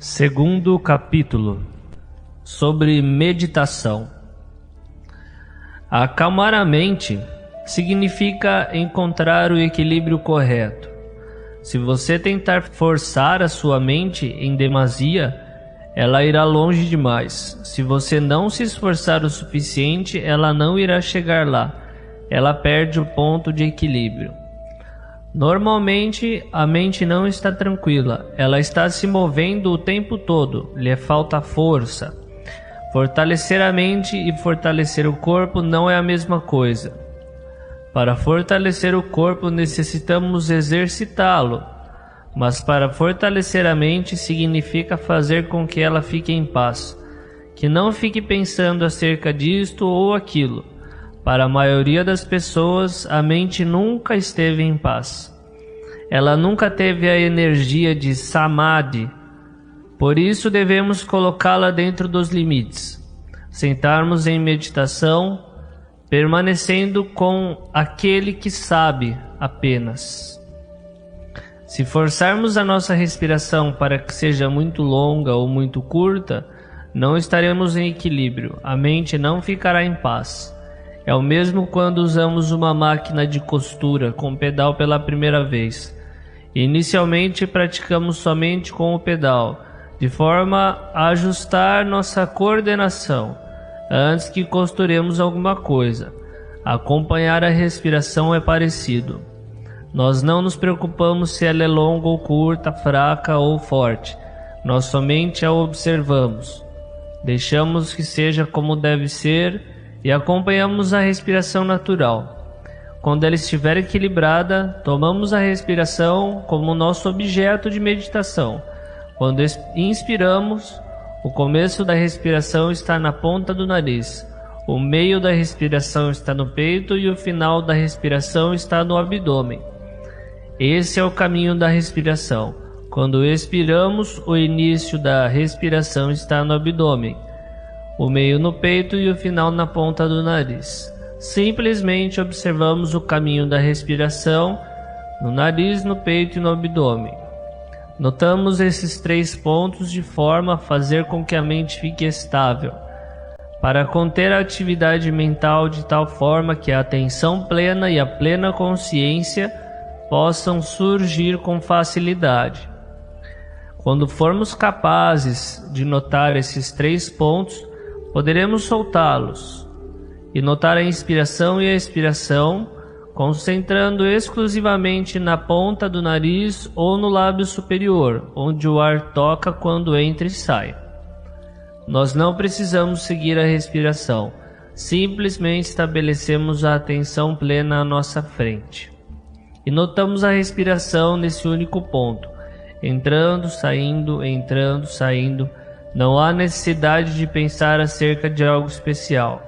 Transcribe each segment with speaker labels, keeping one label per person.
Speaker 1: Segundo capítulo, sobre meditação. Acalmar a mente significa encontrar o equilíbrio correto. Se você tentar forçar a sua mente em demasia, ela irá longe demais. Se você não se esforçar o suficiente, ela não irá chegar lá. Ela perde o ponto de equilíbrio. Normalmente, a mente não está tranquila, ela está se movendo o tempo todo, lhe falta força. Fortalecer a mente e fortalecer o corpo não é a mesma coisa. Para fortalecer o corpo necessitamos exercitá-lo, mas para fortalecer a mente significa fazer com que ela fique em paz, que não fique pensando acerca disto ou aquilo. Para a maioria das pessoas, a mente nunca esteve em paz. Ela nunca teve a energia de samadhi. Por isso devemos colocá-la dentro dos limites. Sentarmos em meditação, permanecendo com aquele que sabe apenas. Se forçarmos a nossa respiração para que seja muito longa ou muito curta, não estaremos em equilíbrio. A mente não ficará em paz. É o mesmo quando usamos uma máquina de costura com pedal pela primeira vez. Inicialmente praticamos somente com o pedal, de forma a ajustar nossa coordenação, antes que costuremos alguma coisa. Acompanhar a respiração é parecido. Nós não nos preocupamos se ela é longa ou curta, fraca ou forte. Nós somente a observamos. Deixamos que seja como deve ser e acompanhamos a respiração natural. Quando ela estiver equilibrada, tomamos a respiração como nosso objeto de meditação. Quando inspiramos, o começo da respiração está na ponta do nariz, o meio da respiração está no peito e o final da respiração está no abdômen. Esse é o caminho da respiração. Quando expiramos, o início da respiração está no abdômen, o meio no peito e o final na ponta do nariz. Simplesmente observamos o caminho da respiração no nariz, no peito e no abdômen. Notamos esses 3 pontos de forma a fazer com que a mente fique estável, para conter a atividade mental de tal forma que a atenção plena e a plena consciência possam surgir com facilidade. Quando formos capazes de notar esses 3 pontos, poderemos soltá-los e notar a inspiração e a expiração, concentrando exclusivamente na ponta do nariz ou no lábio superior, onde o ar toca quando entra e sai. Nós não precisamos seguir a respiração, simplesmente estabelecemos a atenção plena à nossa frente. E notamos a respiração nesse único ponto, entrando, saindo, não há necessidade de pensar acerca de algo especial.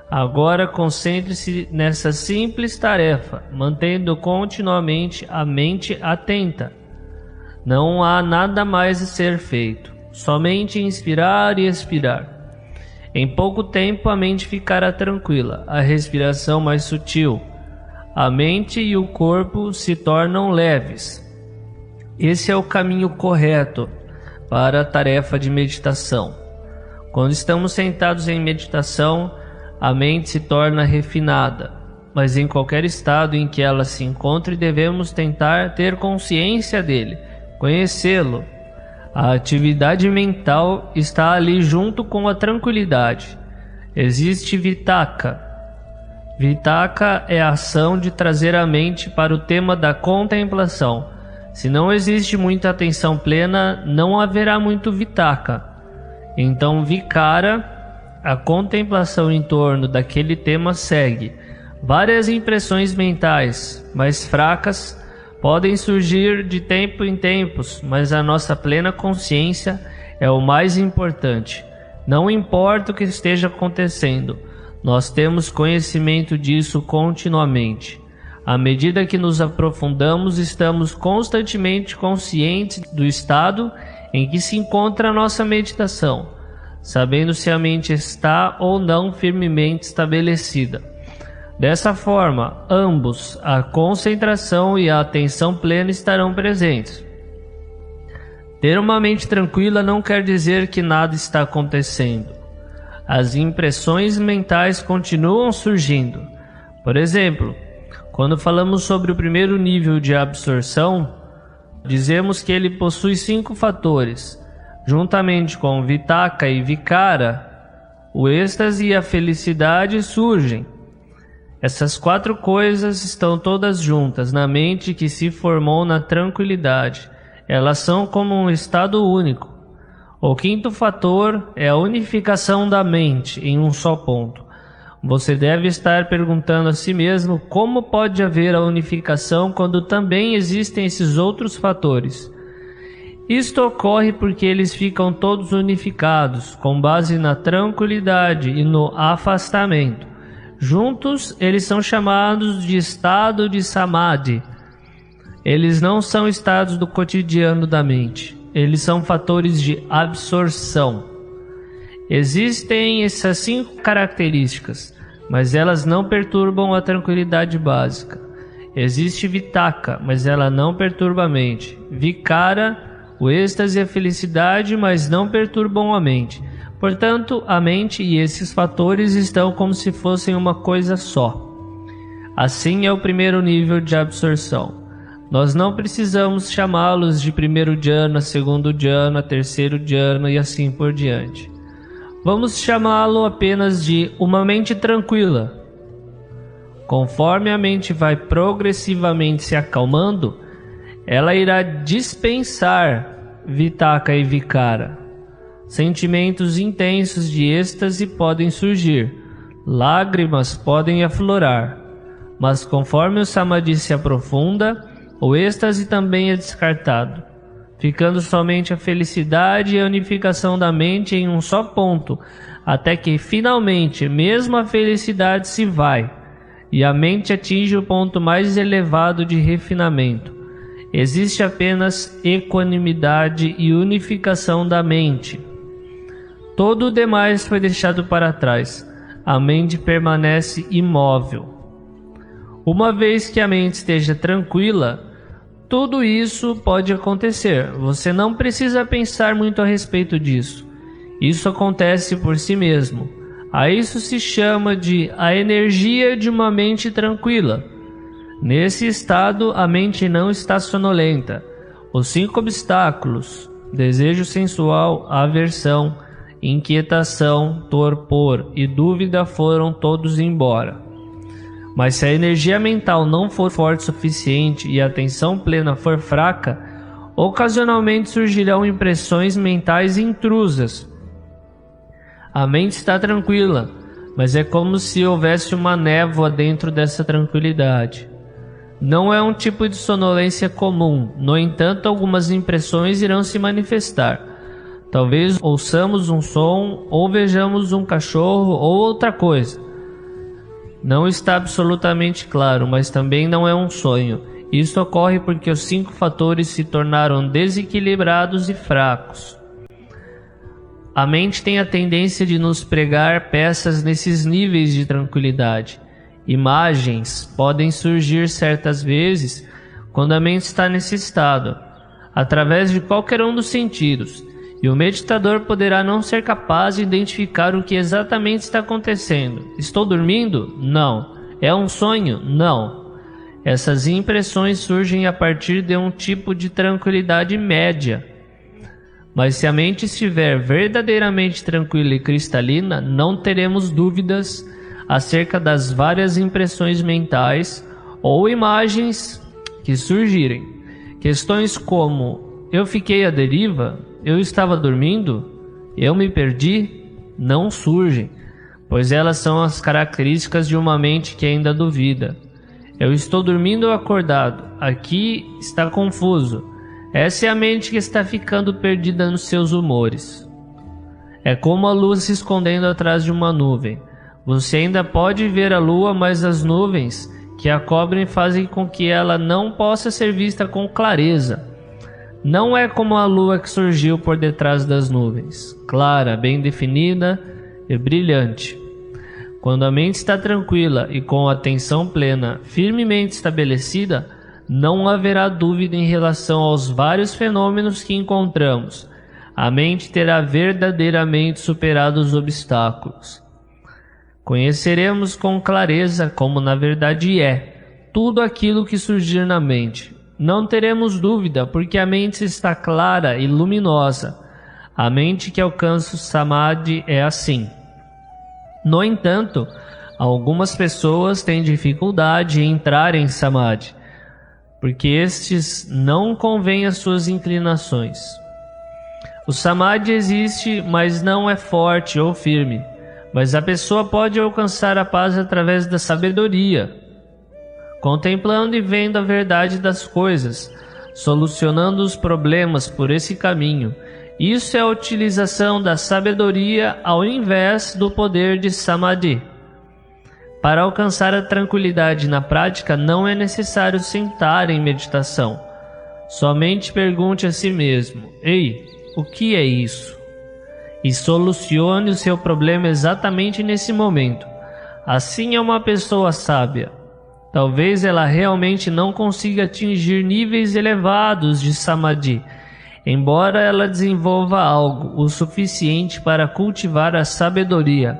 Speaker 1: Agora concentre-se nessa simples tarefa, mantendo continuamente a mente atenta. Não há nada mais a ser feito, somente inspirar e expirar. Em pouco tempo a mente ficará tranquila, a respiração mais sutil. A mente e o corpo se tornam leves. Esse é o caminho correto para a tarefa de meditação. Quando estamos sentados em meditação, a mente se torna refinada, mas em qualquer estado em que ela se encontre, devemos tentar ter consciência dele, conhecê-lo. A atividade mental está ali junto com a tranquilidade. Existe vitakka. Vitakka é a ação de trazer a mente para o tema da contemplação. Se não existe muita atenção plena, não haverá muito vitakka. Então, vikara, a contemplação em torno daquele tema, segue. Várias impressões mentais, mais fracas, podem surgir de tempo em tempos, mas a nossa plena consciência é o mais importante. Não importa o que esteja acontecendo, nós temos conhecimento disso continuamente. À medida que nos aprofundamos, estamos constantemente conscientes do estado em que se encontra a nossa meditação, sabendo se a mente está ou não firmemente estabelecida. Dessa forma, ambos, a concentração e a atenção plena, estarão presentes. Ter uma mente tranquila não quer dizer que nada está acontecendo. As impressões mentais continuam surgindo. Por exemplo, quando falamos sobre o primeiro nível de absorção, dizemos que ele possui 5 fatores. Juntamente com Vitakka e Vikara, o êxtase e a felicidade surgem. Essas 4 coisas estão todas juntas na mente que se formou na tranquilidade. Elas são como um estado único. O 5º fator é a unificação da mente em um só ponto. Você deve estar perguntando a si mesmo como pode haver a unificação quando também existem esses outros fatores. Isto ocorre porque eles ficam todos unificados, com base na tranquilidade e no afastamento. Juntos, eles são chamados de estado de Samadhi. Eles não são estados do cotidiano da mente. Eles são fatores de absorção. Existem essas 5 características, mas elas não perturbam a tranquilidade básica. Existe Vitakka, mas ela não perturba a mente. Vikara, o êxtase e a felicidade, mas não perturbam a mente. Portanto, a mente e esses fatores estão como se fossem uma coisa só. Assim é o primeiro nível de absorção. Nós não precisamos chamá-los de primeiro dhyana, segundo dhyana, terceiro dhyana e assim por diante. Vamos chamá-lo apenas de uma mente tranquila. Conforme a mente vai progressivamente se acalmando, ela irá dispensar Vitakka e Vikara. Sentimentos intensos de êxtase podem surgir, lágrimas podem aflorar, mas conforme o Samadhi se aprofunda, o êxtase também é descartado, ficando somente a felicidade e a unificação da mente em um só ponto, até que finalmente mesmo a felicidade se vai, e a mente atinge o ponto mais elevado de refinamento. Existe apenas equanimidade e unificação da mente. Todo o demais foi deixado para trás. A mente permanece imóvel. Uma vez que a mente esteja tranquila, tudo isso pode acontecer. Você não precisa pensar muito a respeito disso. Isso acontece por si mesmo. A isso se chama de a energia de uma mente tranquila. Nesse estado, a mente não está sonolenta. Os 5 obstáculos, desejo sensual, aversão, inquietação, torpor e dúvida foram todos embora. Mas se a energia mental não for forte o suficiente e a atenção plena for fraca, ocasionalmente surgirão impressões mentais intrusas. A mente está tranquila, mas é como se houvesse uma névoa dentro dessa tranquilidade. Não é um tipo de sonolência comum, no entanto, algumas impressões irão se manifestar. Talvez ouçamos um som, ou vejamos um cachorro, ou outra coisa. Não está absolutamente claro, mas também não é um sonho. Isso ocorre porque os 5 fatores se tornaram desequilibrados e fracos. A mente tem a tendência de nos pregar peças nesses níveis de tranquilidade. Imagens podem surgir certas vezes quando a mente está nesse estado, através de qualquer um dos sentidos, e o meditador poderá não ser capaz de identificar o que exatamente está acontecendo. Estou dormindo? Não. É um sonho? Não. Essas impressões surgem a partir de um tipo de tranquilidade média. Mas se a mente estiver verdadeiramente tranquila e cristalina, não teremos dúvidas acerca das várias impressões mentais ou imagens que surgirem. Questões como: eu fiquei à deriva? Eu estava dormindo? Eu me perdi? Não surgem, pois elas são as características de uma mente que ainda duvida. Eu estou dormindo ou acordado? Aqui está confuso. Essa é a mente que está ficando perdida nos seus humores. É como a lua se escondendo atrás de uma nuvem. Você ainda pode ver a lua, mas as nuvens que a cobrem fazem com que ela não possa ser vista com clareza. Não é como a lua que surgiu por detrás das nuvens, clara, bem definida e brilhante. Quando a mente está tranquila e com a atenção plena firmemente estabelecida, não haverá dúvida em relação aos vários fenômenos que encontramos. A mente terá verdadeiramente superado os obstáculos. Conheceremos com clareza como na verdade é tudo aquilo que surgir na mente. Não teremos dúvida, porque a mente está clara e luminosa. A mente que alcança o Samadhi é assim. No entanto, algumas pessoas têm dificuldade em entrar em Samadhi, porque estes não convêm às suas inclinações. O Samadhi existe, mas não é forte ou firme. Mas a pessoa pode alcançar a paz através da sabedoria, contemplando e vendo a verdade das coisas, solucionando os problemas por esse caminho. Isso é a utilização da sabedoria ao invés do poder de Samadhi. Para alcançar a tranquilidade na prática, não é necessário sentar em meditação. Somente pergunte a si mesmo: ei, o que é isso? E solucione o seu problema exatamente nesse momento. Assim é uma pessoa sábia. Talvez ela realmente não consiga atingir níveis elevados de Samadhi, embora ela desenvolva algo o suficiente para cultivar a sabedoria.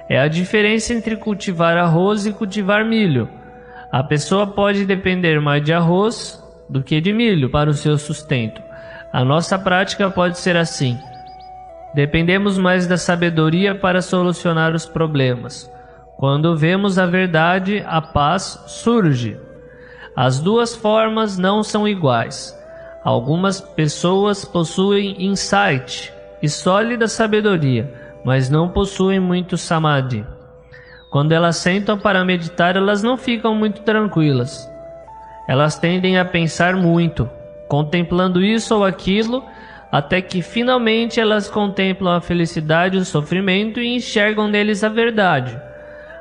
Speaker 1: É a diferença entre cultivar arroz e cultivar milho. A pessoa pode depender mais de arroz do que de milho para o seu sustento. A nossa prática pode ser assim. Dependemos mais da sabedoria para solucionar os problemas. Quando vemos a verdade, a paz surge. As duas formas não são iguais. Algumas pessoas possuem insight e sólida sabedoria, mas não possuem muito samadhi. Quando elas sentam para meditar, elas não ficam muito tranquilas. Elas tendem a pensar muito, contemplando isso ou aquilo, até que finalmente elas contemplam a felicidade e o sofrimento e enxergam neles a verdade.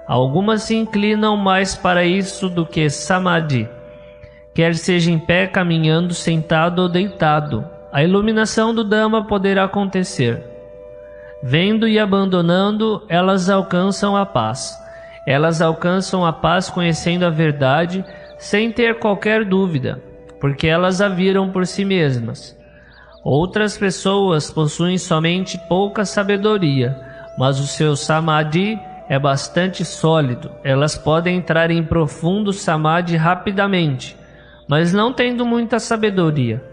Speaker 1: Algumas se inclinam mais para isso do que Samadhi, quer seja em pé, caminhando, sentado ou deitado. A iluminação do Dhamma poderá acontecer. Vendo e abandonando, elas alcançam a paz. Elas alcançam a paz conhecendo a verdade, sem ter qualquer dúvida, porque elas a viram por si mesmas. Outras pessoas possuem somente pouca sabedoria, mas o seu samadhi é bastante sólido. Elas podem entrar em profundo samadhi rapidamente, mas não tendo muita sabedoria.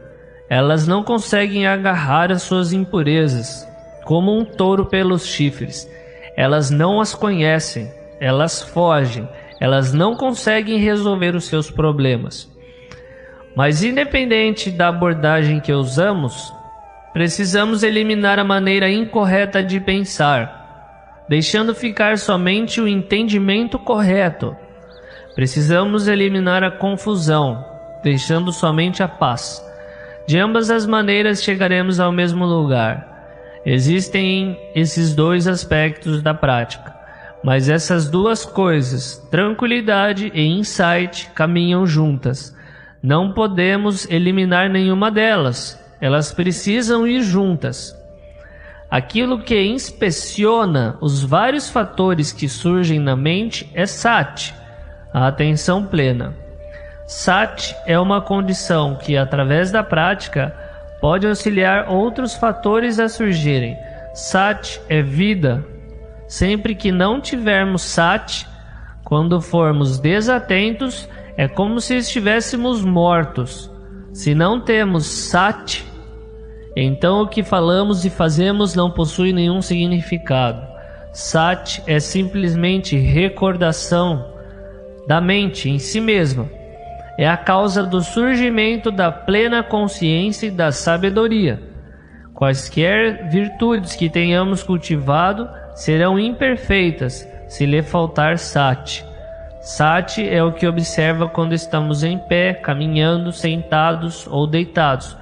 Speaker 1: Elas não conseguem agarrar as suas impurezas, como um touro pelos chifres. Elas não as conhecem, elas fogem, elas não conseguem resolver os seus problemas. Mas independente da abordagem que usamos, precisamos eliminar a maneira incorreta de pensar, deixando ficar somente o entendimento correto. Precisamos eliminar a confusão, deixando somente a paz. De ambas as maneiras chegaremos ao mesmo lugar. Existem esses dois aspectos da prática, mas essas duas coisas, tranquilidade e insight, caminham juntas. Não podemos eliminar nenhuma delas, elas precisam ir juntas. Aquilo que inspeciona os vários fatores que surgem na mente é Sati, a atenção plena. Sati é uma condição que, através da prática, pode auxiliar outros fatores a surgirem. Sati é vida. Sempre que não tivermos Sati, quando formos desatentos, é como se estivéssemos mortos. Se não temos Sati, então o que falamos e fazemos não possui nenhum significado. Sati é simplesmente recordação da mente em si mesma. É a causa do surgimento da plena consciência e da sabedoria. Quaisquer virtudes que tenhamos cultivado serão imperfeitas se lhe faltar Sati. Sati é o que observa quando estamos em pé, caminhando, sentados ou deitados.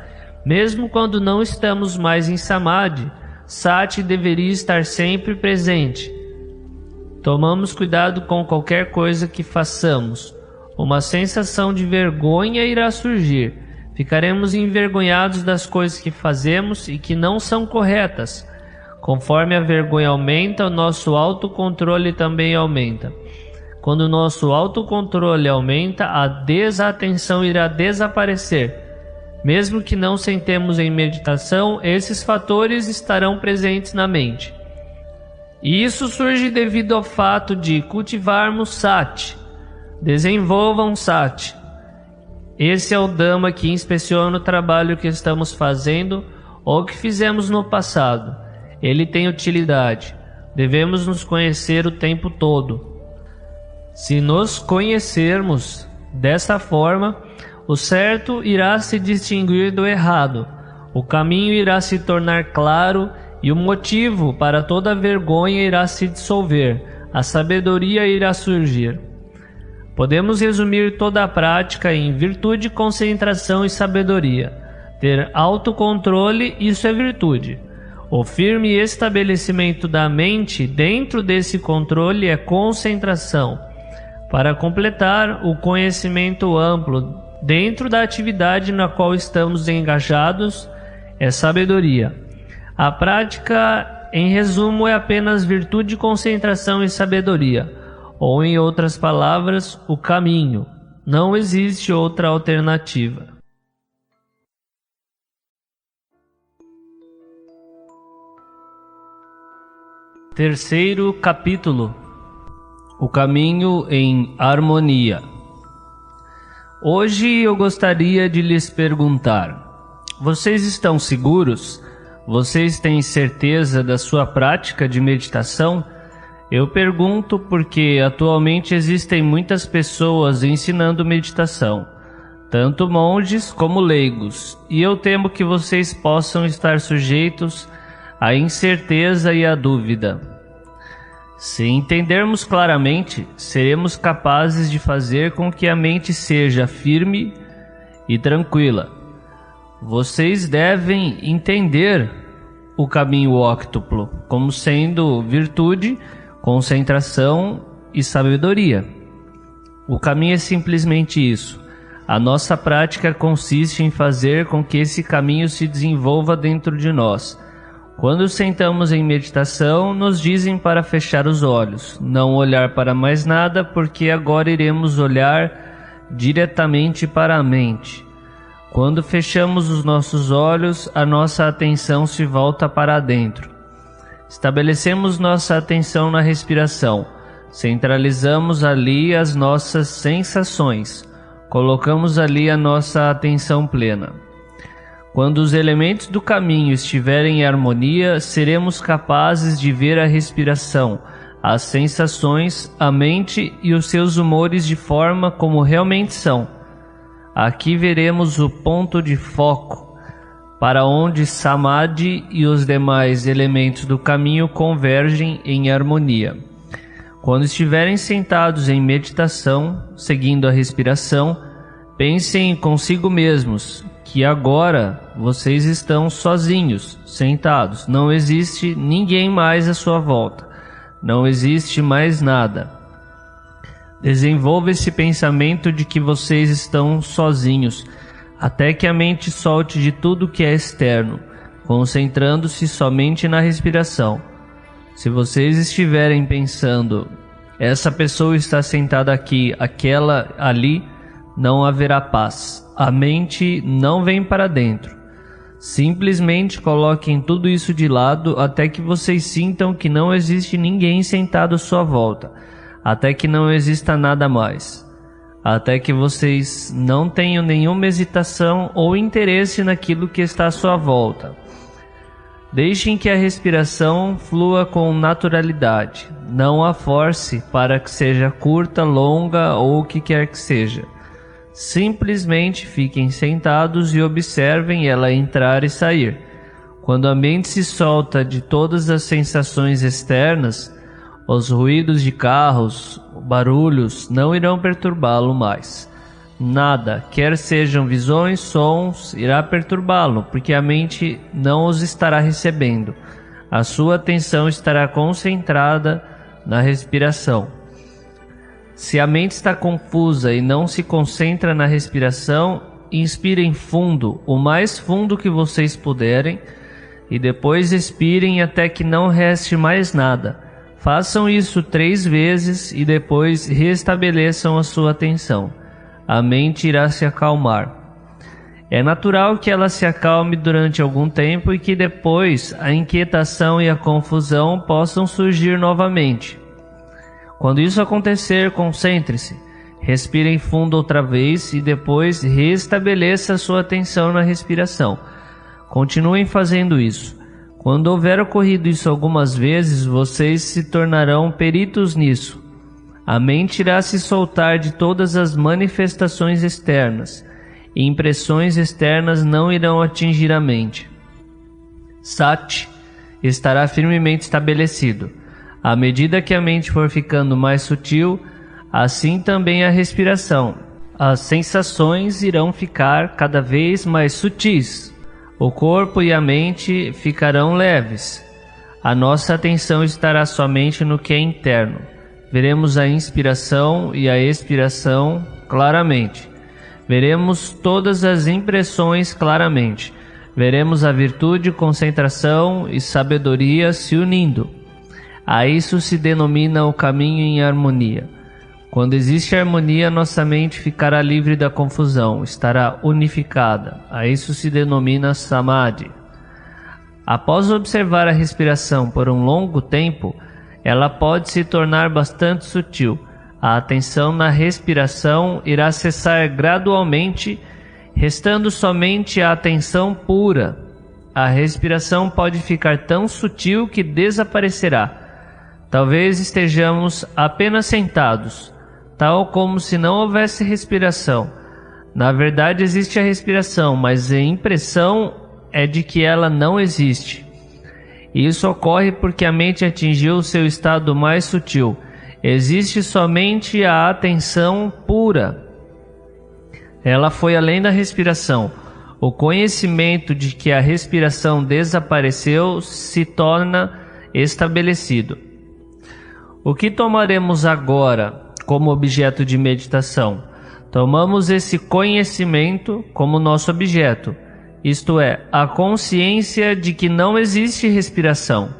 Speaker 1: Mesmo quando não estamos mais em Samadhi, Sati deveria estar sempre presente. Tomamos cuidado com qualquer coisa que façamos. Uma sensação de vergonha irá surgir. Ficaremos envergonhados das coisas que fazemos e que não são corretas. Conforme a vergonha aumenta, o nosso autocontrole também aumenta. Quando nosso autocontrole aumenta, a desatenção irá desaparecer. Mesmo que não sentemos em meditação, esses fatores estarão presentes na mente. E isso surge devido ao fato de cultivarmos sati. Desenvolvam sati. Esse é o Dhamma que inspeciona o trabalho que estamos fazendo ou que fizemos no passado. Ele tem utilidade. Devemos nos conhecer o tempo todo. Se nos conhecermos dessa forma, o certo irá se distinguir do errado, o caminho irá se tornar claro e o motivo para toda vergonha irá se dissolver, a sabedoria irá surgir. Podemos resumir toda a prática em virtude, concentração e sabedoria. Ter autocontrole, isso é virtude. O firme estabelecimento da mente dentro desse controle é concentração. Para completar, o conhecimento amplo dentro da atividade na qual estamos engajados é sabedoria. A prática, em resumo, é apenas virtude, concentração e sabedoria, ou em outras palavras, o caminho. Não existe outra alternativa. Terceiro capítulo: o caminho em harmonia. Hoje eu gostaria de lhes perguntar: vocês estão seguros? Vocês têm certeza da sua prática de meditação? Eu pergunto porque atualmente existem muitas pessoas ensinando meditação, tanto monges como leigos, e eu temo que vocês possam estar sujeitos à incerteza e à dúvida. Se entendermos claramente, seremos capazes de fazer com que a mente seja firme e tranquila. Vocês devem entender o caminho óctuplo como sendo virtude, concentração e sabedoria. O caminho é simplesmente isso. A nossa prática consiste em fazer com que esse caminho se desenvolva dentro de nós. Quando sentamos em meditação, nos dizem para fechar os olhos, não olhar para mais nada, porque agora iremos olhar diretamente para a mente. Quando fechamos os nossos olhos, a nossa atenção se volta para dentro. Estabelecemos nossa atenção na respiração, centralizamos ali as nossas sensações, colocamos ali a nossa atenção plena. Quando os elementos do caminho estiverem em harmonia, seremos capazes de ver a respiração, as sensações, a mente e os seus humores de forma como realmente são. Aqui veremos o ponto de foco, para onde Samadhi e os demais elementos do caminho convergem em harmonia. Quando estiverem sentados em meditação, seguindo a respiração, pensem consigo mesmos que agora vocês estão sozinhos, sentados. Não existe ninguém mais à sua volta. Não existe mais nada. Desenvolva esse pensamento de que vocês estão sozinhos, até que a mente solte de tudo que é externo, concentrando-se somente na respiração. Se vocês estiverem pensando, essa pessoa está sentada aqui, aquela ali, não haverá paz. A mente não vem para dentro. Simplesmente coloquem tudo isso de lado até que vocês sintam que não existe ninguém sentado à sua volta, até que não exista nada mais, até que vocês não tenham nenhuma hesitação ou interesse naquilo que está à sua volta. Deixem que a respiração flua com naturalidade. Não a force para que seja curta, longa ou o que quer que seja. Simplesmente fiquem sentados e observem ela entrar e sair. Quando a mente se solta de todas as sensações externas, os ruídos de carros, barulhos, não irão perturbá-lo mais. Nada, quer sejam visões, sons, irá perturbá-lo, porque a mente não os estará recebendo. A sua atenção estará concentrada na respiração. Se a mente está confusa e não se concentra na respiração, inspirem fundo, o mais fundo que vocês puderem, e depois expirem até que não reste mais nada. Façam isso 3 vezes e depois restabeleçam a sua atenção. A mente irá se acalmar. É natural que ela se acalme durante algum tempo e que depois a inquietação e a confusão possam surgir novamente. Quando isso acontecer, concentre-se. Respire fundo outra vez e depois restabeleça sua atenção na respiração. Continuem fazendo isso. Quando houver ocorrido isso algumas vezes, vocês se tornarão peritos nisso. A mente irá se soltar de todas as manifestações externas, e impressões externas não irão atingir a mente. Sati estará firmemente estabelecido. À medida que a mente for ficando mais sutil, assim também a respiração. As sensações irão ficar cada vez mais sutis. O corpo e a mente ficarão leves. A nossa atenção estará somente no que é interno. Veremos a inspiração e a expiração claramente. Veremos todas as impressões claramente. Veremos a virtude, concentração e sabedoria se unindo. A isso se denomina o caminho em harmonia. Quando existe harmonia, nossa mente ficará livre da confusão, estará unificada. A isso se denomina Samadhi. Após observar a respiração por um longo tempo, ela pode se tornar bastante sutil. A atenção na respiração irá cessar gradualmente, restando somente a atenção pura. A respiração pode ficar tão sutil que desaparecerá. Talvez estejamos apenas sentados, tal como se não houvesse respiração. Na verdade existe a respiração, mas a impressão é de que ela não existe. Isso ocorre porque a mente atingiu seu estado mais sutil. Existe somente a atenção pura. Ela foi além da respiração. O conhecimento de que a respiração desapareceu se torna estabelecido. O que tomaremos agora como objeto de meditação? Tomamos esse conhecimento como nosso objeto, isto é, a consciência de que não existe respiração.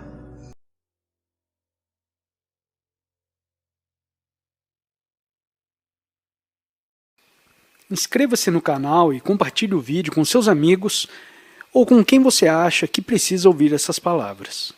Speaker 2: Inscreva-se no canal e compartilhe o vídeo com seus amigos ou com quem você acha que precisa ouvir essas palavras.